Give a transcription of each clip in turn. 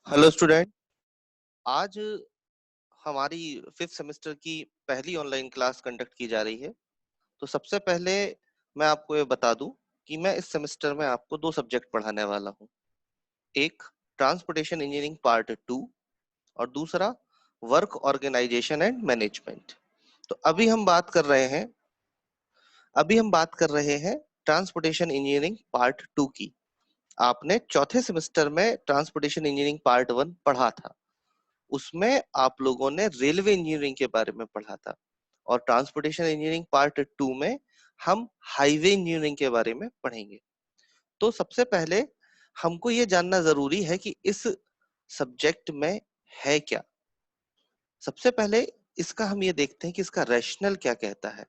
Hello student. आज हमारी fifth semester की पहली ऑनलाइन क्लास कंडक्ट की जा रही है। तो सबसे पहले मैं आपको ये बता दूं कि मैं इस सेमेस्टर में आपको दो सब्जेक्ट पढ़ाने वाला हूं। एक ट्रांसपोर्टेशन इंजीनियरिंग पार्ट 2 और दूसरा वर्क ऑर्गेनाइजेशन एंड मैनेजमेंट। तो अभी हम बात कर रहे हैं ट्रांसपोर्टेशन इंजीनियरिंग पार्ट 2 की। आपने चौथे सेमेस्टर में ट्रांसपोर्टेशन इंजीनियरिंग पार्ट 1 पढ़ा था। उसमें आप लोगों ने रेलवे इंजीनियरिंग के बारे में पढ़ा था और ट्रांसपोर्टेशन इंजीनियरिंग पार्ट 2 में हम हाईवे इंजीनियरिंग के बारे में पढ़ेंगे। तो सबसे पहले हमको ये जानना जरूरी है कि इस सब्जेक्ट में है क्या। सबसे पहले इसका हम ये देखते हैं कि इसका रैशनल क्या कहता है।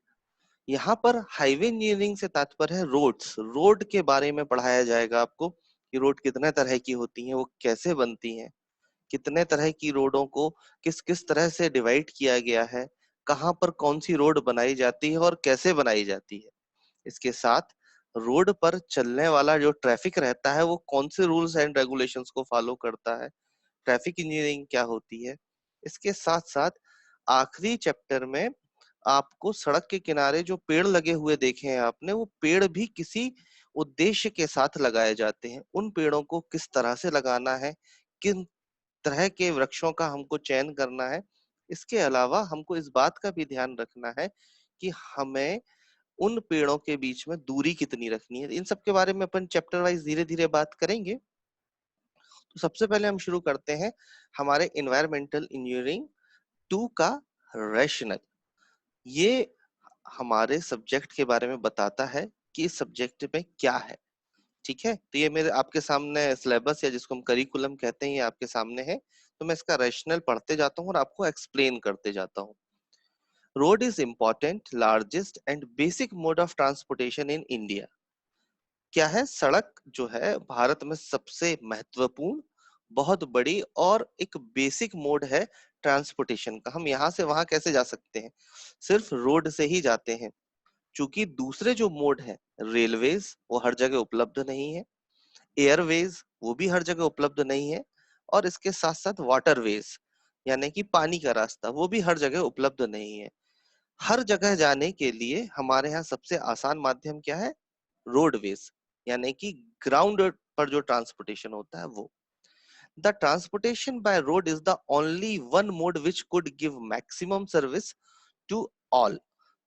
यहाँ पर हाईवे इंजीनियरिंग से तात्पर्य है रोड्स। रोड के बारे में पढ़ाया जाएगा आपको कि रोड कितने तरह की होती हैं, वो कैसे बनती हैं, कितने तरह की रोडों को किस किस तरह से डिवाइड किया गया है, कहाँ पर कौन सी रोड बनाई जाती है और कैसे बनाई जाती है। इसके साथ रोड पर चलने वाला जो ट्रैफिक रहता है वो कौन से रूल्स एंड रेगुलेशंस को फॉलो करता है, ट्रैफिक इंजीनियरिंग क्या होती है। इसके साथ साथ आखिरी चैप्टर में आपको सड़क के किनारे जो पेड़ लगे हुए देखे हैं आपने, वो पेड़ भी किसी उद्देश्य के साथ लगाए जाते हैं। उन पेड़ों को किस तरह से लगाना है, किन तरह के वृक्षों का हमको चयन करना है। इसके अलावा हमको इस बात का भी ध्यान रखना है कि हमें उन पेड़ों के बीच में दूरी कितनी रखनी है। इन सब के बारे में अपन चैप्टर वाइज धीरे धीरे बात करेंगे। तो सबसे पहले हम शुरू करते हैं हमारे इन्वायरमेंटल इंजीनियरिंग 2 का रैशनल। ये हमारे सब्जेक्ट के बारे में बताता है कि इस सब्जेक्ट में क्या है। ठीक है, तो ये मेरे आपके सामने सिलेबस या जिसको हम करिकुलम कहते हैं, ये आपके सामने है। तो मैं इसका रैशनल पढ़ते जाता हूँ और आपको एक्सप्लेन करते जाता हूँ। Road is important, largest and basic mode of transportation in India. क्या है? सड़क जो है भारत में सबसे महत्वपूर्ण, बहुत बड़ी और एक बेसिक मोड है ट्रांसपोर्टेशन का। हम यहाँ से वहां कैसे जा सकते हैं? सिर्फ रोड से ही जाते हैं। चूंकि दूसरे जो मोड है, रेलवेज, वो हर जगह उपलब्ध नहीं है। एयरवेज वो भी हर जगह उपलब्ध नहीं है। और इसके साथ साथ वाटरवेज यानी कि पानी का रास्ता, वो भी हर जगह उपलब्ध नहीं है। हर जगह जाने के लिए हमारे यहाँ सबसे आसान माध्यम क्या है? रोडवेज, यानी कि ग्राउंड पर जो ट्रांसपोर्टेशन होता है वो। The transportation by road is the only one mode which could give maximum service to all.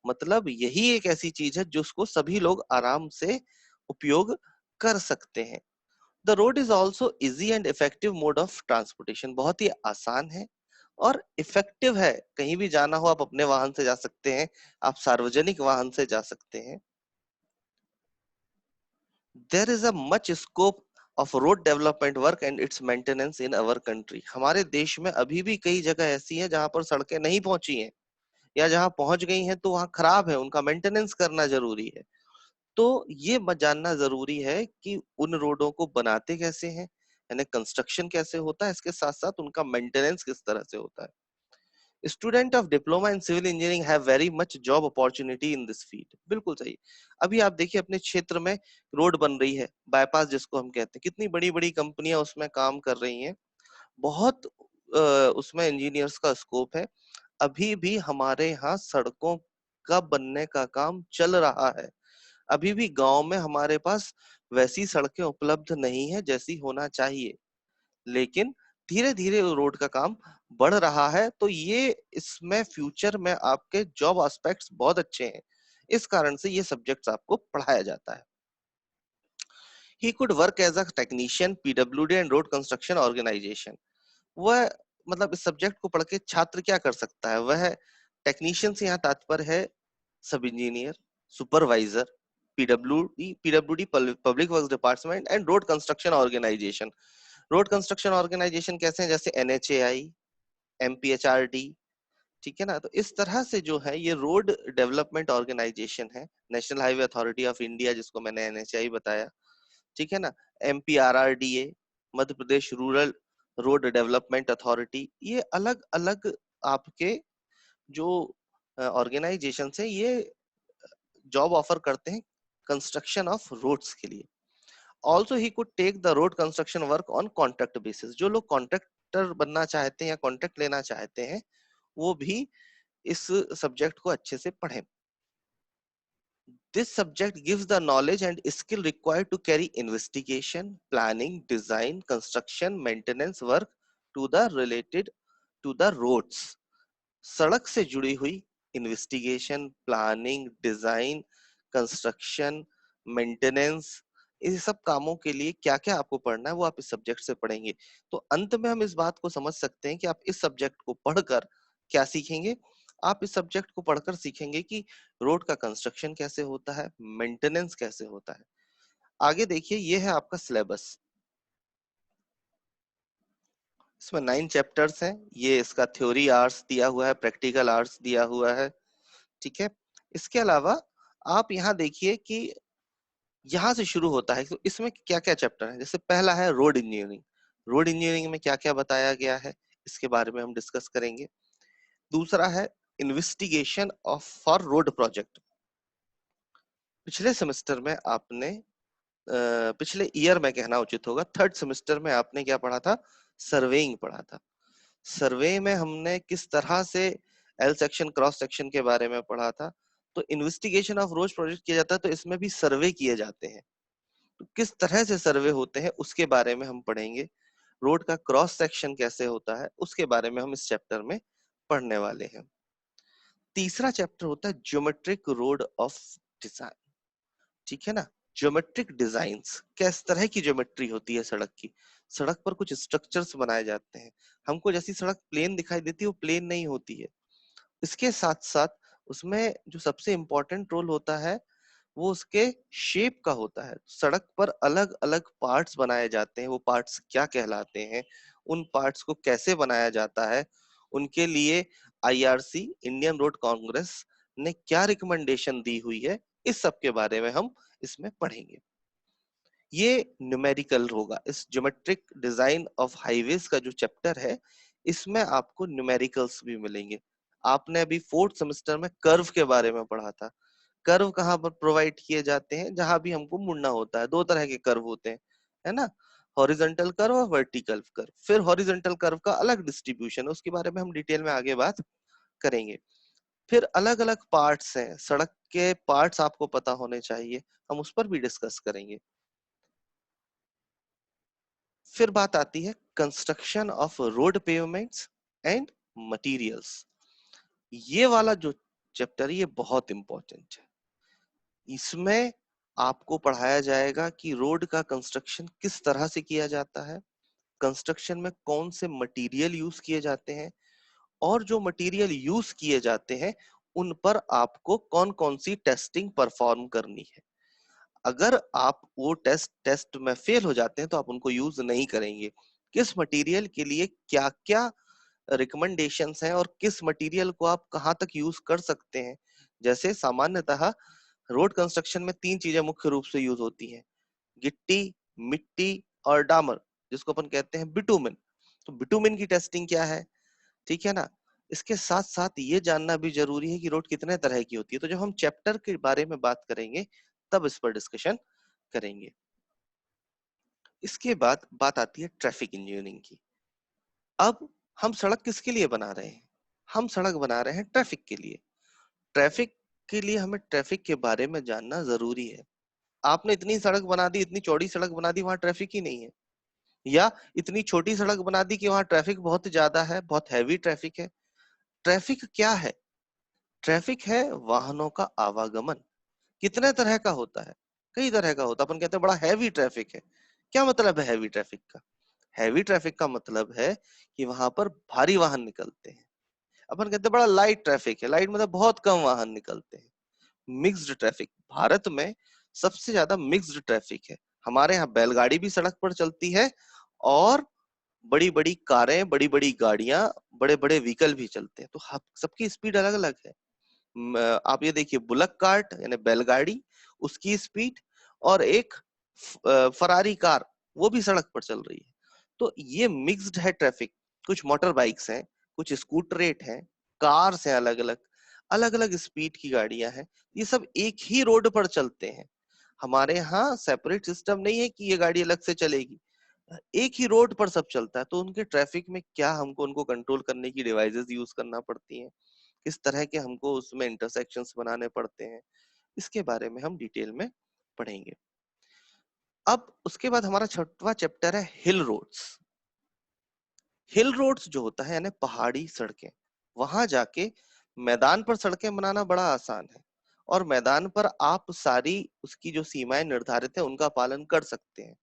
मतलब यही एक ऐसी चीज है जिसको सभी लोग आराम से उपयोग कर सकते हैं। The road is also easy and effective mode of transportation. बहुत ही आसान है और इफेक्टिव है। कहीं भी जाना हो आप अपने वाहन से जा सकते हैं, आप सार्वजनिक वाहन से जा सकते हैं। There is a much scope of road development work and its maintenance in our country. हमारे देश में अभी भी कई जगह ऐसी हैं जहां पर सड़कें नहीं पहुंची हैं, या जहां पहुंच गई हैं तो वहां खराब है, उनका मेंटेनेंस करना जरूरी है। तो ये जानना जरूरी है कि उन रोडों को बनाते कैसे हैं, यानी कंस्ट्रक्शन कैसे होता है, इसके साथ साथ उनका मेंटेनेंस किस तरह से होता है। Student of diploma in civil engineering have very much job opportunity in this field. बिल्कुल सही। अभी आप देखिए अपने क्षेत्र में रोड बन रही है, बाईपास जिसको हम कहते हैं, कितनी बड़ी बड़ी कंपनियां उसमें काम कर रही हैं। बहुत उसमें इंजीनियर्स का स्कोप है। अभी भी हमारे यहाँ सड़कों का बनने का काम चल रहा है। अभी भी गांव में हमारे पास वैसी सड़कें उपलब्ध नहीं है जैसी होना चाहिए, लेकिन धीरे धीरे रोड का काम बढ़ रहा है। तो ये इसमें फ्यूचर में आपके जॉब एस्पेक्ट्स बहुत अच्छे हैं। इस कारण से ये सब्जेक्ट्स आपको पढ़ाया जाता है। He could work as a technician PWD and road construction organisation. वह मतलब इस सब्जेक्ट को पढ़ के छात्र क्या कर सकता है? वह टेक्नीशियन से यहाँ तात्पर्य है sub engineer, supervisor, PWD public works department and road construction organisation. Road construction organisation कैसे हैं? जैसे एनएचएआई, एमपीएचआरडी। ठीक है ना? तो इस तरह से जो है ये रोड डेवलपमेंट ऑर्गेनाइजेशन है। National highway authority of India, जिसको मैंने एनएचएआई बताया, ठीक है ना, एमपीआरआरडीए, Madhya Pradesh rural road development authority, ये अलग अलग आपके जो ऑर्गेनाइजेशन है, ये जॉब ऑफर करते हैं कंस्ट्रक्शन ऑफ रोड्स के लिए। Also he could take the road construction work on contract basis. जो लोग कॉन्ट्रैक्टर बनना चाहते हैं या कॉन्ट्रैक्ट लेना चाहते हैं, वो भी इस सब्जेक्ट को अच्छे से पढ़ें। This subject gives the knowledge and skill required to carry investigation, planning, design, construction, maintenance work to the related to the roads। सड़क से जुड़ी हुई investigation, planning, design, construction, maintenance, इन सब कामों के लिए क्या क्या आपको पढ़ना है वो आप इस सब्जेक्ट से पढ़ेंगे। तो अंत में हम इस बात को समझ सकते हैं कि आप इस सब्जेक्ट को पढ़कर क्या सीखेंगे। आप इस सब्जेक्ट को पढ़कर सीखेंगे कि रोड का कंस्ट्रक्शन कैसे होता है, मेंटेनेंस कैसे होता है। आगे देखिए, ये है आपका सिलेबस। इसमें 9 चैप्टर्स हैं। ये इसका थ्योरी आर्ट्स दिया हुआ है, प्रैक्टिकल आर्ट्स दिया हुआ है, ठीक है। इसके अलावा आप यहाँ देखिए कि यहाँ से शुरू होता है, तो इसमें क्या क्या चैप्टर है। जैसे पहला है रोड इंजीनियरिंग। रोड इंजीनियरिंग में क्या क्या बताया गया है, इसके बारे में हम डिस्कस करेंगे। दूसरा है investigation of for road project. पिछले सेमेस्टर में आपने पिछले ईयर में कहना उचित होगा, थर्ड सेमेस्टर में आपने क्या पढ़ा था, सर्वेइंग पढ़ा था। सर्वे में हमने किस तरह से एल सेक्शन क्रॉस सेक्शन के बारे में पढ़ा था। तो इन्वेस्टिगेशन ऑफ रोड प्रोजेक्ट किया जाता है, तो इसमें भी सर्वे किए जाते हैं। तो किस तरह से सर्वे होते हैं उसके बारे में हम पढ़ेंगे। रोड का क्रॉस सेक्शन कैसे होता है उसके बारे में हम इस चैप्टर में पढ़ने वाले हैं। तीसरा चैप्टर होता है ज्योमेट्रिक रोड ऑफ डिजाइन, ठीक है ना। ज्योमेट्रिक डिजाइन्स, किस तरह की ज्योमेट्री होती है सड़क की। सड़क पर कुछ स्ट्रक्चर्स बनाए जाते हैं। हमको जैसी सड़क प्लेन दिखाई देती है वो प्लेन नहीं होती है। इसके साथ साथ उसमें जो सबसे इम्पोर्टेंट रोल होता है वो उसके शेप का होता है। सड़क पर अलग अलग पार्ट्स बनाए जाते हैं, वो पार्ट्स क्या कहलाते हैं, उन पार्ट्स को कैसे बनाया जाता है, उनके लिए आईआरसी इंडियन रोड कांग्रेस ने क्या रिकमेंडेशन दी हुई है, इस सब के बारे में हम इसमें पढ़ेंगे। ये न्यूमेरिकल होगा। इस ज्योमेट्रिक डिजाइन ऑफ हाईवेज का जो चैप्टर है, इसमें आपको न्यूमेरिकल्स भी मिलेंगे। आपने अभी फोर्थ सेमेस्टर में कर्व के बारे में पढ़ा था। कर्व कहाँ पर प्रोवाइड किए जाते हैं, जहां भी हमको मुड़ना होता है। दो तरह के कर्व होते हैं, है ना, हॉरिजॉन्टल कर्व और वर्टिकल कर्व। फिर हॉरिजॉन्टल कर्व का अलग डिस्ट्रीब्यूशन है, उसके बारे में हम डिटेल में आगे बात करेंगे। फिर अलग अलग पार्ट्स हैं, सड़क के पार्ट्स आपको पता होने चाहिए, हम उस पर भी डिस्कस करेंगे। फिर बात आती है construction of road pavements and materials. ये वाला जो चैप्टर है ये बहुत इंपॉर्टेंट है। इसमें आपको पढ़ाया जाएगा कि रोड का कंस्ट्रक्शन किस तरह से किया जाता है, कंस्ट्रक्शन में कौन से मटेरियल यूज किए जाते हैं, और जो मटेरियल यूज किए जाते हैं उन पर आपको कौन कौन सी टेस्टिंग परफॉर्म करनी है। अगर आप वो टेस्ट में फेल हो जाते हैं तो आप उनको यूज नहीं करेंगे। किस मटेरियल के लिए क्या क्या रिकमेंडेशंस हैं और किस मटेरियल को आप कहाँ तक यूज कर सकते हैं। जैसे सामान्यतः रोड कंस्ट्रक्शन में 3 चीजें मुख्य रूप से यूज होती हैं, गिट्टी, मिट्टी और डामर, जिसको अपन कहते हैं बिटुमिन। तो बिटुमिन की टेस्टिंग क्या है, ठीक है ना। इसके साथ साथ ये जानना भी जरूरी है कि रोड कितने तरह की होती है। तो जब हम चैप्टर के बारे में बात करेंगे तब इस पर डिस्कशन करेंगे। इसके बाद बात आती है ट्रैफिक इंजीनियरिंग की। अब हम सड़क किसके लिए बना रहे हैं, हम सड़क बना रहे हैं ट्रैफिक के लिए। ट्रैफिक के लिए हमें ट्रैफिक के बारे में जानना जरूरी है। आपने इतनी सड़क बना दी, इतनी चौड़ी सड़क बना दी, वहां ट्रैफिक ही नहीं है। या इतनी छोटी सड़क बना दी कि वहां ट्रैफिक बहुत ज्यादा है, बहुत हैवी ट्रैफिक है। ट्रैफिक क्या है, ट्रैफिक है वाहनों का आवागमन। कितने तरह का होता है, कई तरह का होता है। अपन कहते हैं बड़ा हैवी ट्रैफिक है। क्या मतलब है हैवी ट्रैफिक का, हैवी ट्रैफिक का मतलब है कि वहां पर भारी वाहन निकलते हैं। अपन कहते हैं बड़ा लाइट ट्रैफिक है, लाइट मतलब बहुत कम वाहन निकलते हैं। मिक्स्ड ट्रैफिक, भारत में सबसे ज्यादा मिक्स्ड ट्रैफिक है। हमारे यहाँ बैलगाड़ी भी सड़क पर चलती है और बड़ी बड़ी कारें, बड़ी बड़ी गाड़ियां, बड़े बड़े व्हीकल भी चलते हैं। तो सबकी स्पीड अलग अलग है। आप ये देखिए, बुलक कार्ट यानी बैलगाड़ी, उसकी स्पीड, और एक फरारी कार, वो भी सड़क पर चल रही है। तो ये मिक्स्ड है ट्रैफिक। कुछ मोटर बाइक्स हैं, कुछ स्कूटरेट हैं, कार्स हैं, अलग अलग अलग अलग स्पीड की गाड़ियां हैं। ये सब एक ही रोड पर चलते हैं। हमारे यहाँ सेपरेट सिस्टम नहीं है कि ये गाड़ी अलग से चलेगी, एक ही रोड पर सब चलता है, तो उनके ट्रैफिक में क्या हमको उनको कंट्रोल करने की डिवाइसेस यूज करना पड़ती हैं, किस तरह के हमको उसमें इंटरसेक्शंस बनाने पड़ते हैं, इसके बारे में हम डिटेल में पढ़ेंगे। अब उसके बाद हमारा छठवां चैप्टर है हिल रोड्स। हिल रोड्स जो होता है यानी पहाड़ी सड़कें, वहां जाके मैदान पर सड़कें बनाना बड़ा आसान है, और मैदान पर आप सारी उसकी जो सीमाएं निर्धारित है उनका पालन कर सकते हैं,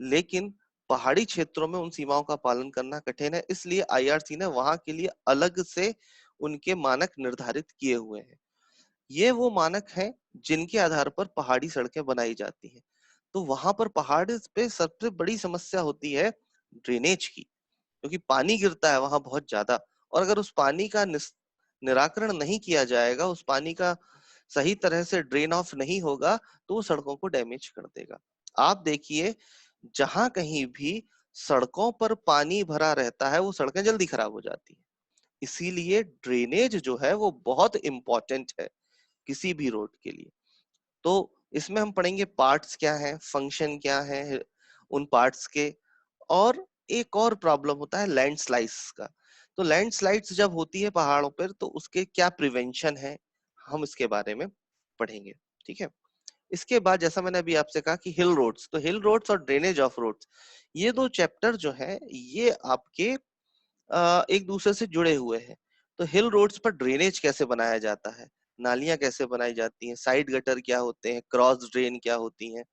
लेकिन पहाड़ी क्षेत्रों में उन सीमाओं का पालन करना कठिन है, इसलिए आईआरसी ने वहां के लिए अलग से उनके मानक निर्धारित किए हुए हैं। ये वो मानक हैं जिनके आधार पर पहाड़ी सड़कें बनाई जाती हैं। तो वहां पर पहाड़ पे सबसे बड़ी समस्या होती है ड्रेनेज की, क्योंकि पानी गिरता है वहां बहुत ज्यादा, और अगर उस पानी का निराकरण नहीं किया जाएगा, उस पानी का सही तरह से ड्रेन ऑफ नहीं होगा, तो वो सड़कों को डैमेज कर देगा। आप देखिए, जहां कहीं भी सड़कों पर पानी भरा रहता है वो सड़कें जल्दी खराब हो जाती है। इसीलिए ड्रेनेज जो है वो बहुत इंपॉर्टेंट है किसी भी रोड के लिए। तो इसमें हम पढ़ेंगे पार्ट्स क्या है, फंक्शन क्या है उन पार्ट्स के, और एक और प्रॉब्लम होता है लैंडस्लाइड्स का। तो लैंडस्लाइड्स जब होती है पहाड़ों पर तो उसके क्या प्रिवेंशन है, हम इसके बारे में पढ़ेंगे। ठीक है। इसके बाद जैसा मैंने अभी आपसे कहा कि हिल रोड्स, तो हिल रोड्स और ड्रेनेज ऑफ रोड्स, ये दो चैप्टर जो है ये आपके एक दूसरे से जुड़े हुए हैं। तो हिल रोड्स पर ड्रेनेज कैसे बनाया जाता है, नालियां कैसे बनाई जाती हैं, साइड गटर क्या होते हैं, क्रॉस ड्रेन क्या होती हैं।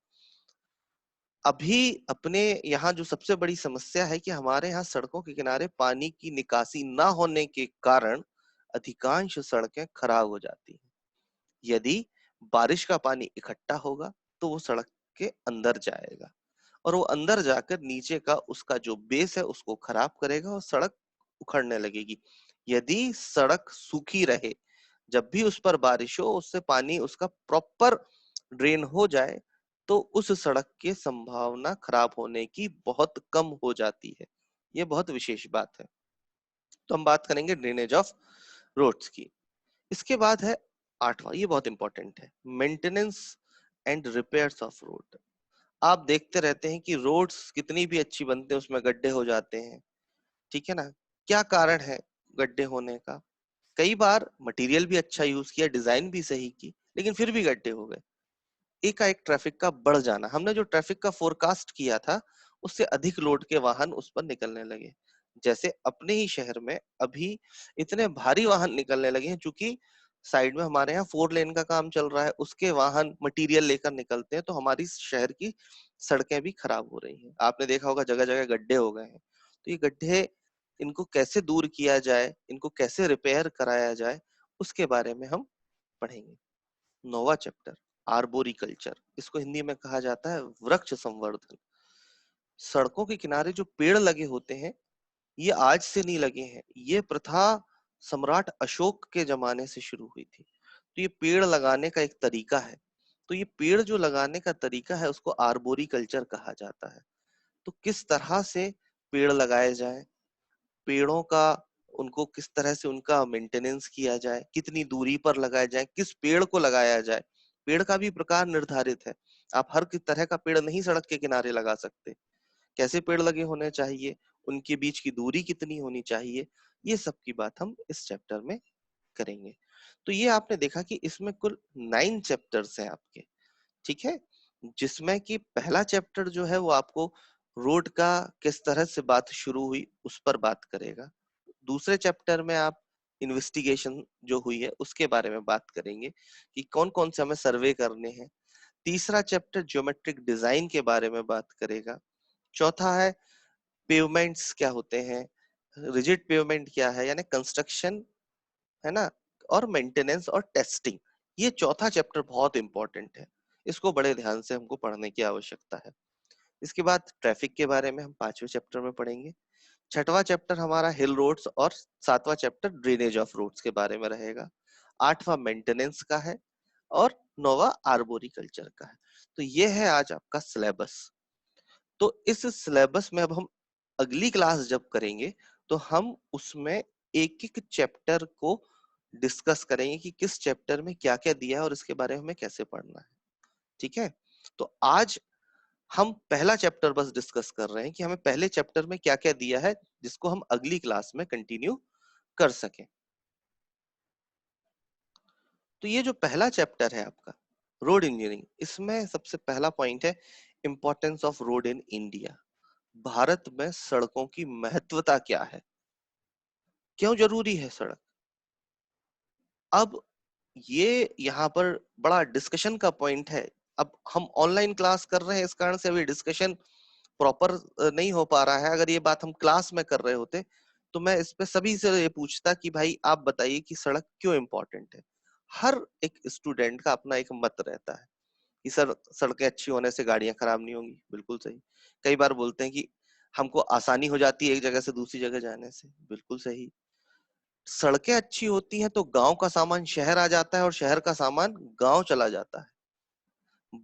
अभी अपने यहाँ जो सबसे बड़ी समस्या है कि हमारे यहाँ सड़कों के किनारे पानी की निकासी ना होने के कारण अधिकांश सड़कें खराब हो जाती हैं। यदि बारिश का पानी इकट्ठा होगा तो वो सड़क के अंदर जाएगा, और वो अंदर जाकर नीचे का उसका जो बेस है उसको खराब करेगा और सड़क उखड़ने लगेगी। यदि सड़क सूखी रहे, जब भी उस पर बारिश हो उससे पानी उसका प्रॉपर ड्रेन हो जाए, तो उस सड़क की संभावना खराब होने की बहुत कम हो जाती है। ये बहुत विशेष बात है। तो हम बात करेंगे ड्रेनेज ऑफ रोड्स की। इसके बाद है आठवां, ये बहुत इंपॉर्टेंट है, maintenance and repairs of road. आप देखते रहते हैं कि रोड्स कितनी भी अच्छी बनते हैं उसमें गड्ढे हो जाते हैं। ठीक है ना। क्या कारण है गड्ढे होने का? कई बार मटेरियल भी अच्छा यूज किया, डिजाइन भी सही की, लेकिन फिर भी गड्ढे हो गए। एकाएक ट्रैफिक का बढ़ जाना, हमने जो ट्रैफिक का फोरकास्ट किया था उससे अधिक लोड के वाहन उस पर निकलने लगे। जैसे अपने ही शहर में अभी इतने भारी वाहन निकलने लगे हैं, क्योंकि साइड में हमारे यहाँ 4 लेन का काम चल रहा है, उसके वाहन मटेरियल लेकर निकलते हैं, तो हमारी शहर की सड़कें भी खराब हो रही हैं। आपने देखा होगा जगह जगह गड्ढे हो गए हैं। तो ये गड्ढे, इनको कैसे दूर किया जाए, इनको कैसे रिपेयर कराया जाए, उसके बारे में हम पढ़ेंगे। नौवा चैप्टर आर्बोरिकल्चर, इसको हिंदी में कहा जाता है वृक्ष संवर्धन। सड़कों के किनारे जो पेड़ लगे होते हैं ये आज से नहीं लगे हैं, ये प्रथा सम्राट अशोक के जमाने से शुरू हुई थी। तो ये पेड़ लगाने का एक तरीका है। तो ये पेड़ जो लगाने का तरीका है उसको आर्बोरिकल्चर कहा जाता है। तो किस तरह से पेड़ लगाए जाए, पेड़ों का उनको किस तरह से उनका मेंटेनेंस किया जाए, कितनी दूरी पर लगाया जाए, किस पेड़ को लगाया जाए, पेड़ का भी प्रकार निर्धारित है। आप हर किस तरह का पेड़ नहीं सड़क के किनारे लगा सकते। कैसे पेड़ लगे होने चाहिए, उनके बीच की दूरी कितनी होनी चाहिए, ये सब की बात हम इस चैप्टर में करेंगे। तो ये आपने देखा कि इसमें कुल 9 चैप्टर्स हैं आपके। ठीक है। जिसमें कि पहला चैप्टर जो है वो आपको रोड का किस तरह से बात शुरू हुई उस पर बात करेगा। दूसरे चैप्टर में आप इन्वेस्टिगेशन जो हुई है उसके बारे में बात करेंगे कि कौन कौन से हमें सर्वे करने हैं। तीसरा चैप्टर ज्योमेट्रिक डिजाइन के बारे में बात करेगा। चौथा है पेवमेंट्स क्या होते हैं, रिजिड पेवमेंट क्या है यानी कंस्ट्रक्शन, है ना, और मेंटेनेंस और टेस्टिंग। ये चौथा चैप्टर बहुत इंपॉर्टेंट है, इसको बड़े ध्यान से हमको पढ़ने की आवश्यकता है। इसके बाद ट्रैफिक के बारे में हम 5वें चैप्टर में पढ़ेंगे। छठवां चैप्टर हमारा हिल रोड्स, और सातवां चैप्टर ड्रेनेज ऑफ रोड्स के बारे में रहेगा। आठवां मेंटेनेंस का है, और नौवा आर्बोरिकल्चर का है। तो ये है आज आपका सिलेबस। तो इस सिलेबस में अब हम अगली क्लास जब करेंगे तो हम उसमें एक एक चैप्टर को डिस्कस करेंगे कि किस चैप्टर में क्या क्या दिया है और इसके बारे में हमें कैसे पढ़ना है। ठीक है। तो आज हम पहला चैप्टर बस डिस्कस कर रहे हैं कि हमें पहले चैप्टर में क्या क्या दिया है जिसको हम अगली क्लास में कंटिन्यू कर सकें। तो ये जो पहला चैप्टर है आपका रोड इंजीनियरिंग, इसमें सबसे पहला पॉइंट है importance of road in India. Bharat में सड़कों की महत्वता क्या है, क्यों जरूरी है सड़क। अब ये यहाँ पर बड़ा डिस्कशन का पॉइंट है। अब हम ऑनलाइन क्लास कर रहे हैं, इस कारण से अभी डिस्कशन प्रॉपर नहीं हो पा रहा है। अगर ये बात हम क्लास में कर रहे होते तो मैं इस पे सभी से ये पूछता कि भाई आप बताइए कि सड़क क्यों इम्पोर्टेंट है। हर एक स्टूडेंट का अपना एक मत रहता है कि सर सड़कें अच्छी होने से गाड़ियां खराब नहीं होंगी, बिल्कुल सही। कई बार बोलते हैं कि हमको आसानी हो जाती है एक जगह से दूसरी जगह जाने से, बिल्कुल सही। सड़कें अच्छी होती हैं तो गांव का सामान शहर आ जाता है और शहर का सामान गांव चला जाता है।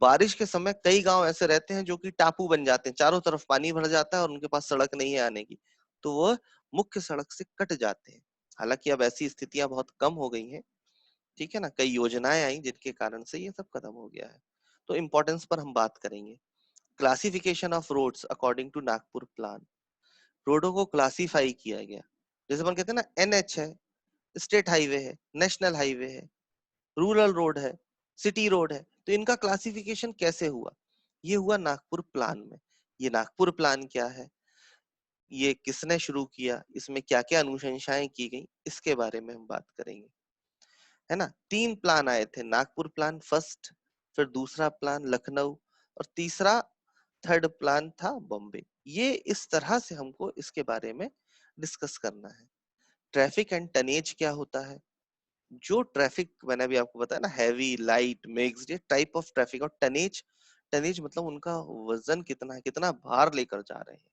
बारिश के समय कई गांव ऐसे रहते हैं जो कि टापू बन जाते हैं, चारों तरफ पानी भर जाता है और उनके पास सड़क नहीं है आने की, तो वो मुख्य सड़क से कट जाते हैं। हालांकि अब ऐसी स्थितियां बहुत कम हो गई हैं, ठीक है ना, कई योजनाएं आई जिनके कारण से ये सब खत्म हो गया है। तो इम्पोर्टेंस पर हम बात करेंगे। Classification of roads according to Nagpur plan. रोडों को क्लासिफाई किया गया, जैसे अपन कहते हैं ना एनएच है, स्टेट हाईवे है, नेशनल हाईवे है, रूरल रोड है, सिटी रोड है। तो इनका क्लासिफिकेशन कैसे हुआ, ये हुआ नागपुर प्लान में। ये नागपुर प्लान क्या है, ये किसने शुरू किया, इसमें क्या क्या अनुशंसाएं की गई, इसके बारे में हम बात करेंगे, है ना। 3 प्लान आए थे, नागपुर प्लान फर्स्ट, फिर दूसरा प्लान लखनऊ, और तीसरा थर्ड प्लान था बॉम्बे। ये इस तरह से हमको इसके बारे में डिस्कस करना है। ट्रैफिक एंड टनेज क्या होता है। जो ट्रैफिक मैंने अभी आपको बताया ना, हैवी लाइट मिक्स्ड, ये टाइप ऑफ ट्रैफिक। और टनेज, टनेज मतलब उनका वजन कितना है, कितना भार लेकर जा रहे हैं।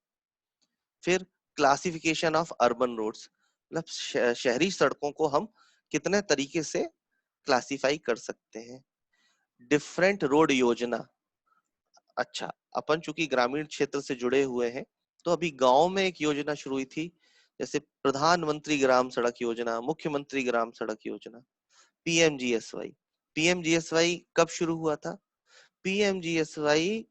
फिर क्लासिफिकेशन ऑफ अर्बन रोड्स, मतलब शहरी सड़कों को हम कितने तरीके से क्लासिफाई कर सकते हैं। डिफरेंट रोड योजना। अच्छा, अपन चूंकि ग्रामीण क्षेत्र से जुड़े हुए हैं, तो अभी गांव में एक योजना शुरू हुई थी, जैसे प्रधानमंत्री ग्राम सड़क योजना, मुख्यमंत्री ग्राम सड़क योजना, पीएमजीएसवाई। पीएमजीएसवाई कब शुरू हुआ था, पीएमजीएसवाई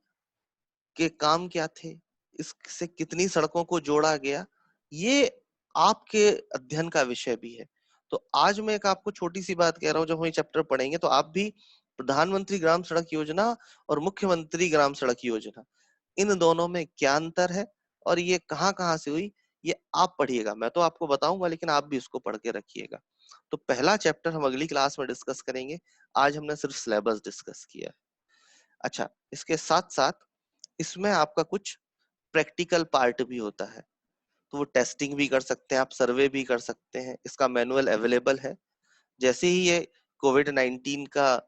के काम क्या थे, इससे कितनी सड़कों को जोड़ा गया, ये आपके अध्ययन का विषय भी है। तो आज मैं एक आपको छोटी सी बात कह रहा हूँ, जब हम ये चैप्टर पढ़ेंगे तो आप भी प्रधानमंत्री ग्राम सड़क योजना और मुख्यमंत्री ग्राम सड़क योजना, इन दोनों में क्या अंतर है और ये कहाँ कहाँ से हुई, ये आप पढ़िएगा। मैं तो आपको बताऊंगा लेकिन आप भी इसको पढ़ के रखिएगा। तो पहला चैप्टर हम अगली क्लास में डिस्कस करेंगे, आज हमने सिर्फ सिलेबस डिस्कस किया है। अच्छा, इसके साथ साथ इसमें आपका कुछ प्रैक्टिकल पार्ट भी होता है, तो वो टेस्टिंग भी कर सकते हैं आप, सर्वे भी कर सकते हैं। इसका मैनुअल अवेलेबल है। जैसे ही ये कोविड-19 का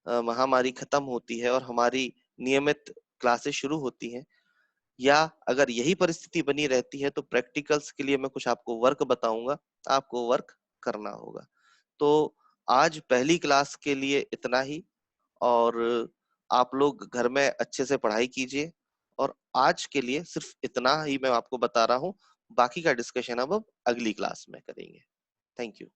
महामारी खत्म होती है और हमारी नियमित क्लासेस शुरू होती हैं, या अगर यही परिस्थिति बनी रहती है, तो प्रैक्टिकल्स के लिए मैं कुछ आपको वर्क बताऊंगा, आपको वर्क करना होगा। तो आज पहली क्लास के लिए इतना ही, और आप लोग घर में अच्छे से पढ़ाई कीजिए। और आज के लिए सिर्फ इतना ही मैं आपको बता रहा हूँ, बाकी का डिस्कशन अब अगली क्लास में करेंगे। Thank you.